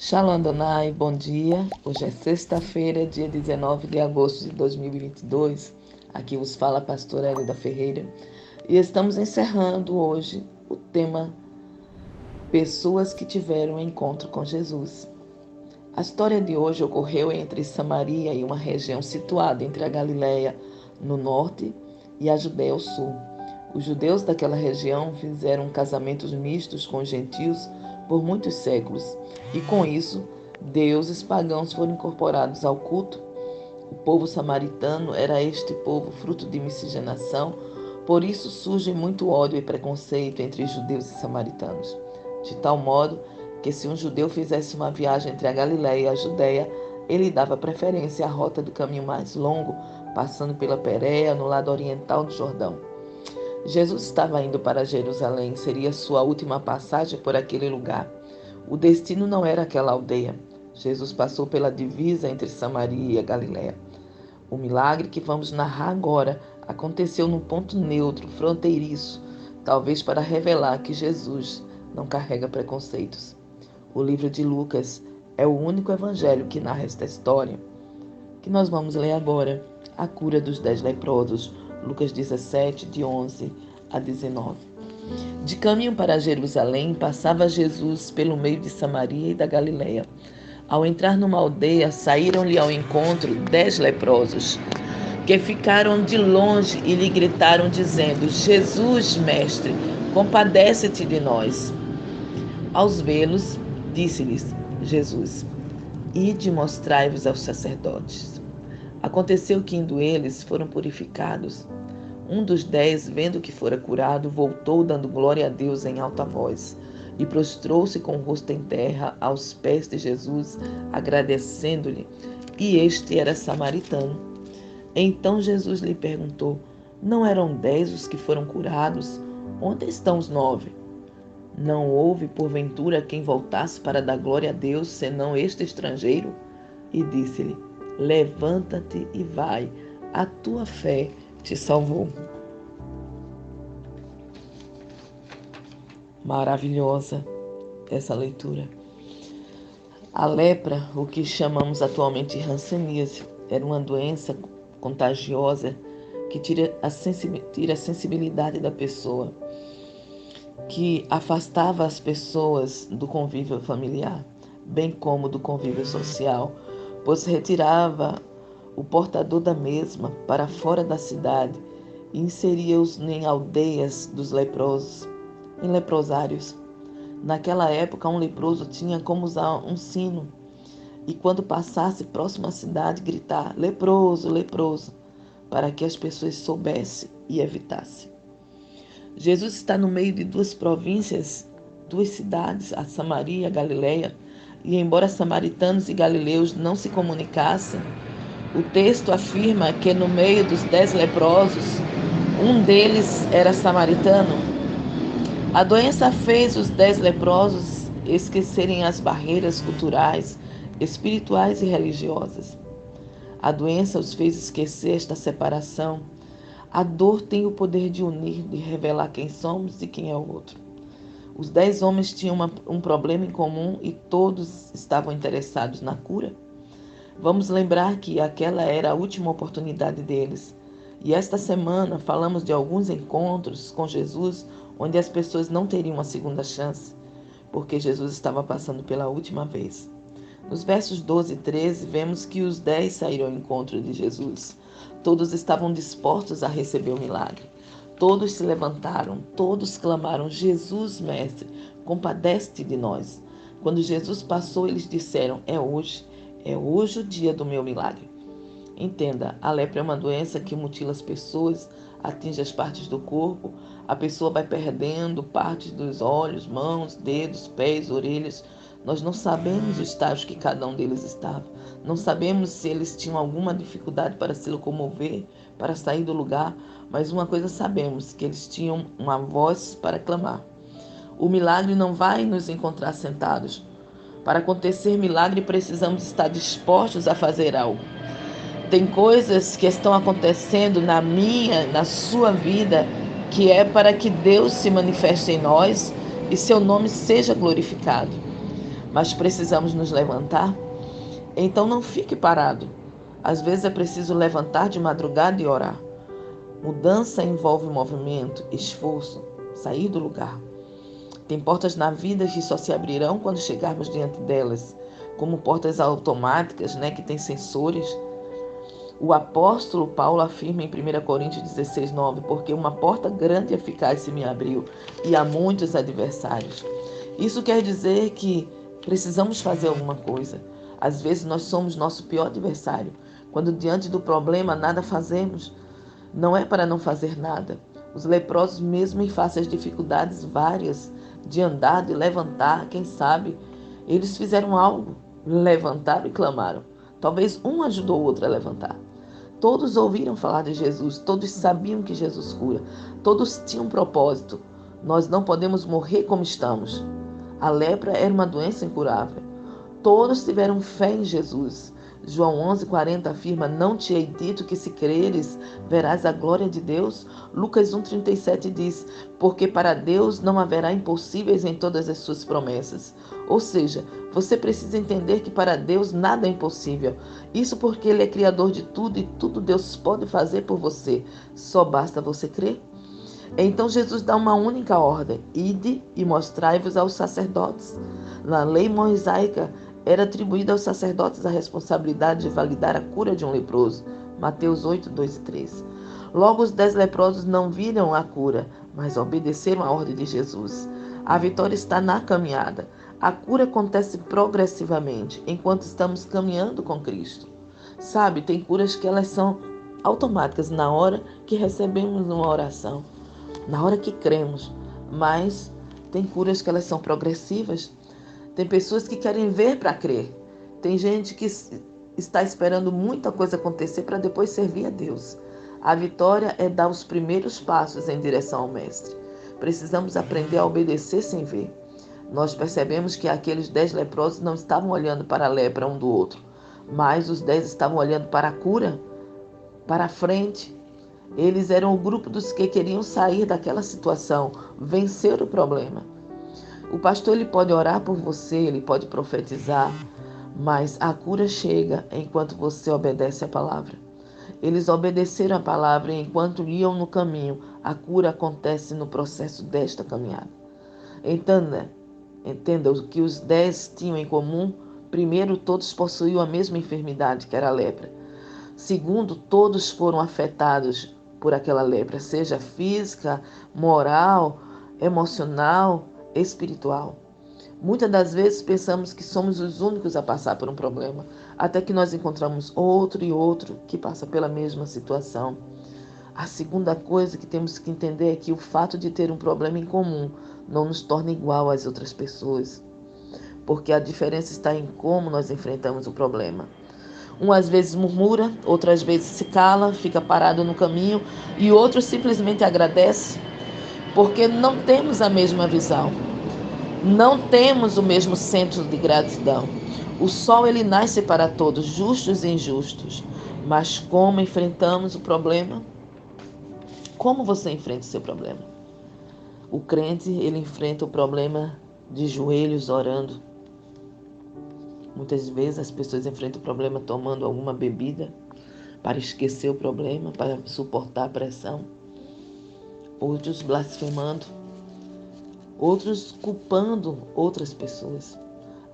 Shalom Adonai, bom dia. Hoje é sexta-feira, dia 19 de agosto de 2022. Aqui vos fala a pastora Hélida Ferreira. E estamos encerrando hoje o tema Pessoas que tiveram um encontro com Jesus. A história de hoje ocorreu entre Samaria e uma região situada entre a Galileia, no norte, e a Judéia, ao sul. Os judeus daquela região fizeram casamentos mistos com os gentios por muitos séculos, e com isso, deuses pagãos foram incorporados ao culto. O povo samaritano era este povo fruto de miscigenação, por isso surge muito ódio e preconceito entre judeus e samaritanos, de tal modo que se um judeu fizesse uma viagem entre a Galileia e a Judéia, ele dava preferência à rota do caminho mais longo, passando pela Pérea, no lado oriental do Jordão. Jesus estava indo para Jerusalém, seria sua última passagem por aquele lugar. O destino não era aquela aldeia. Jesus passou pela divisa entre Samaria e a Galileia. O milagre que vamos narrar agora aconteceu num ponto neutro, fronteiriço, talvez para revelar que Jesus não carrega preconceitos. O livro de Lucas é o único evangelho que narra esta história, que nós vamos ler agora, a cura dos 10 leprosos, Lucas 17, de 11 a 19. De caminho para Jerusalém, passava Jesus pelo meio de Samaria e da Galileia. Ao entrar numa aldeia, saíram-lhe ao encontro 10 leprosos, que ficaram de longe e lhe gritaram, dizendo: Jesus, mestre, compadece-te de nós. Aos vê-los, disse-lhes Jesus: Ide mostrai-vos aos sacerdotes. Aconteceu que, indo eles, foram purificados. Um dos 10, vendo que fora curado, voltou dando glória a Deus em alta voz e prostrou-se com o rosto em terra aos pés de Jesus, agradecendo-lhe, e este era samaritano. Então Jesus lhe perguntou: Não eram 10 os que foram curados? Onde estão os 9? Não houve, porventura, quem voltasse para dar glória a Deus, senão este estrangeiro? E disse-lhe: Levanta-te e vai, a tua fé te salvou. Maravilhosa essa leitura. A lepra, o que chamamos atualmente de hanseníase, era uma doença contagiosa que tira a sensibilidade da pessoa, que afastava as pessoas do convívio familiar, bem como do convívio social, pois retirava o portador da mesma para fora da cidade e inseria-os em aldeias dos leprosos, em leprosários. Naquela época, um leproso tinha como usar um sino e, quando passasse próximo à cidade, gritar: leproso, leproso, para que as pessoas soubessem e evitassem. Jesus está no meio de duas províncias, duas cidades, a Samaria e a Galileia, e embora samaritanos e galileus não se comunicassem, o texto afirma que no meio dos 10 leprosos, um deles era samaritano. A doença fez os 10 leprosos esquecerem as barreiras culturais, espirituais e religiosas. A doença os fez esquecer esta separação. A dor tem o poder de unir, de revelar quem somos e quem é o outro. Os 10 homens tinham um problema em comum e todos estavam interessados na cura. Vamos lembrar que aquela era a última oportunidade deles. E esta semana falamos de alguns encontros com Jesus onde as pessoas não teriam uma segunda chance, porque Jesus estava passando pela última vez. Nos versos 12 e 13, vemos que os 10 saíram ao encontro de Jesus. Todos estavam dispostos a receber o milagre. Todos se levantaram, todos clamaram: Jesus, mestre, compadece-te de nós. Quando Jesus passou, eles disseram: é hoje o dia do meu milagre. Entenda, a lepra é uma doença que mutila as pessoas, atinge as partes do corpo, a pessoa vai perdendo partes dos olhos, mãos, dedos, pés, orelhas. Nós não sabemos o estágio que cada um deles estava. Não sabemos se eles tinham alguma dificuldade para se locomover, para sair do lugar, mas uma coisa sabemos, que eles tinham uma voz para clamar. O milagre não vai nos encontrar sentados. Para acontecer milagre, precisamos estar dispostos a fazer algo. Tem coisas que estão acontecendo na minha, na sua vida, que é para que Deus se manifeste em nós e seu nome seja glorificado. mas precisamos nos levantar. Então não fique parado. Às vezes é preciso levantar de madrugada e orar. Mudança envolve movimento, esforço, sair do lugar. Tem portas na vida que só se abrirão quando chegarmos diante delas, como portas automáticas, que têm sensores. O apóstolo Paulo afirma em 1 Coríntios 16:9, porque uma porta grande e eficaz se me abriu e há muitos adversários. Isso quer dizer que precisamos fazer alguma coisa. Às vezes nós somos nosso pior adversário. Quando diante do problema nada fazemos, não é para não fazer nada. Os leprosos, mesmo em face às dificuldades várias de andar, de levantar, quem sabe, eles fizeram algo, levantaram e clamaram. Talvez um ajudou o outro a levantar. Todos ouviram falar de Jesus, todos sabiam que Jesus cura, todos tinham um propósito. Nós não podemos morrer como estamos. A lepra era uma doença incurável. Todos tiveram fé em Jesus. João 11:40 afirma: não te hei dito que se creres, verás a glória de Deus? Lucas 1:37 diz: porque para Deus não haverá impossíveis em todas as suas promessas. Ou seja, você precisa entender que para Deus nada é impossível. Isso porque Ele é criador de tudo e tudo Deus pode fazer por você. Só basta você crer. Então Jesus dá uma única ordem: ide e mostrai-vos aos sacerdotes. Na lei mosaica, era atribuída aos sacerdotes a responsabilidade de validar a cura de um leproso. Mateus 8:2 e 3. Logo os 10 leprosos não viram a cura, mas obedeceram à ordem de Jesus. A vitória está na caminhada. A cura acontece progressivamente, enquanto estamos caminhando com Cristo. Sabe, tem curas que elas são automáticas na hora que recebemos uma oração, na hora que cremos, mas tem curas que elas são progressivas. Tem pessoas que querem ver para crer. Tem gente que está esperando muita coisa acontecer para depois servir a Deus. A vitória é dar os primeiros passos em direção ao Mestre. Precisamos aprender a obedecer sem ver. Nós percebemos que aqueles 10 leprosos não estavam olhando para a lepra um do outro, mas os 10 estavam olhando para a cura, para a frente. Eles eram o grupo dos que queriam sair daquela situação, vencer o problema. O pastor ele pode orar por você, ele pode profetizar, mas a cura chega enquanto você obedece a palavra. Eles obedeceram a palavra e enquanto iam no caminho, a cura acontece no processo desta caminhada. Entenda o que os 10 tinham em comum. Primeiro, todos possuíam a mesma enfermidade, que era a lepra. Segundo, todos foram afetados por aquela lepra, seja física, moral, emocional, espiritual. Muitas das vezes pensamos que somos os únicos a passar por um problema, até que nós encontramos outro e outro que passa pela mesma situação. A segunda coisa que temos que entender é que o fato de ter um problema em comum não nos torna igual às outras pessoas, porque a diferença está em como nós enfrentamos o problema. Um às vezes murmura, outras vezes se cala, fica parado no caminho e outro simplesmente agradece, porque não temos a mesma visão. Não temos o mesmo centro de gratidão. O sol ele nasce para todos, justos e injustos. Mas como enfrentamos o problema? Como você enfrenta o seu problema? O crente, ele enfrenta o problema de joelhos orando. Muitas vezes as pessoas enfrentam o problema tomando alguma bebida para esquecer o problema, para suportar a pressão. Outros blasfemando. Outros culpando outras pessoas.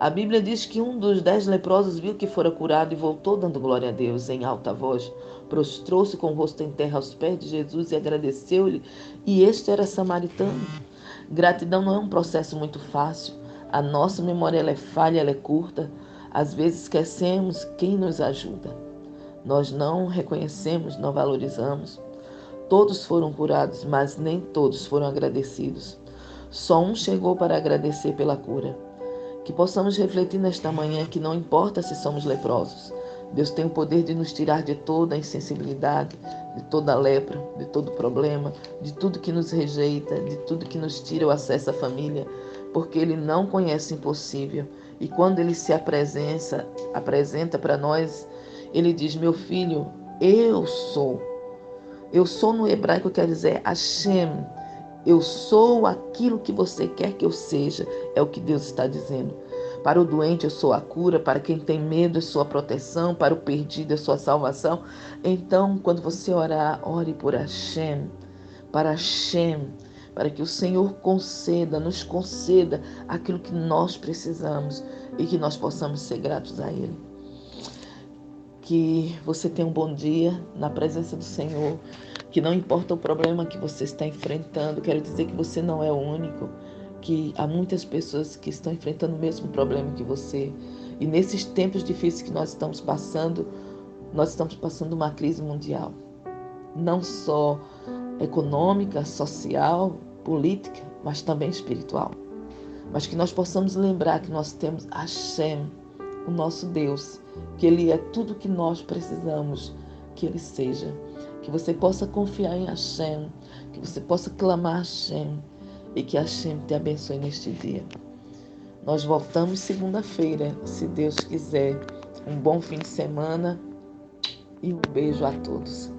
A Bíblia diz que um dos 10 leprosos viu que fora curado e voltou dando glória a Deus em alta voz. Prostrou-se com o rosto em terra aos pés de Jesus e agradeceu-lhe. E este era samaritano. Gratidão não é um processo muito fácil. A nossa memória ela é falha, ela é curta. Às vezes esquecemos quem nos ajuda. Nós não reconhecemos, não valorizamos. Todos foram curados, mas nem todos foram agradecidos. Só um chegou para agradecer pela cura. Que possamos refletir nesta manhã que não importa se somos leprosos. Deus tem o poder de nos tirar de toda a insensibilidade, de toda a lepra, de todo problema, de tudo que nos rejeita, de tudo que nos tira o acesso à família, porque Ele não conhece o impossível. E quando Ele se apresenta para nós, Ele diz: meu filho, eu sou. Eu sou no hebraico quer dizer Hashem. Eu sou aquilo que você quer que eu seja, é o que Deus está dizendo. Para o doente eu sou a cura, para quem tem medo eu sou a proteção, para o perdido eu sou a salvação. Então, quando você orar, ore por Hashem, para Hashem, para que o Senhor nos conceda aquilo que nós precisamos e que nós possamos ser gratos a Ele. Que você tenha um bom dia na presença do Senhor, que não importa o problema que você está enfrentando, quero dizer que você não é o único, que há muitas pessoas que estão enfrentando o mesmo problema que você. E nesses tempos difíceis que nós estamos passando uma crise mundial, não só econômica, social, política, mas também espiritual. Mas que nós possamos lembrar que nós temos Hashem, o nosso Deus, que Ele é tudo que nós precisamos que Ele seja. Que você possa confiar em Hashem, que você possa clamar a Hashem e que Hashem te abençoe neste dia. Nós voltamos segunda-feira, se Deus quiser. Um bom fim de semana e um beijo a todos.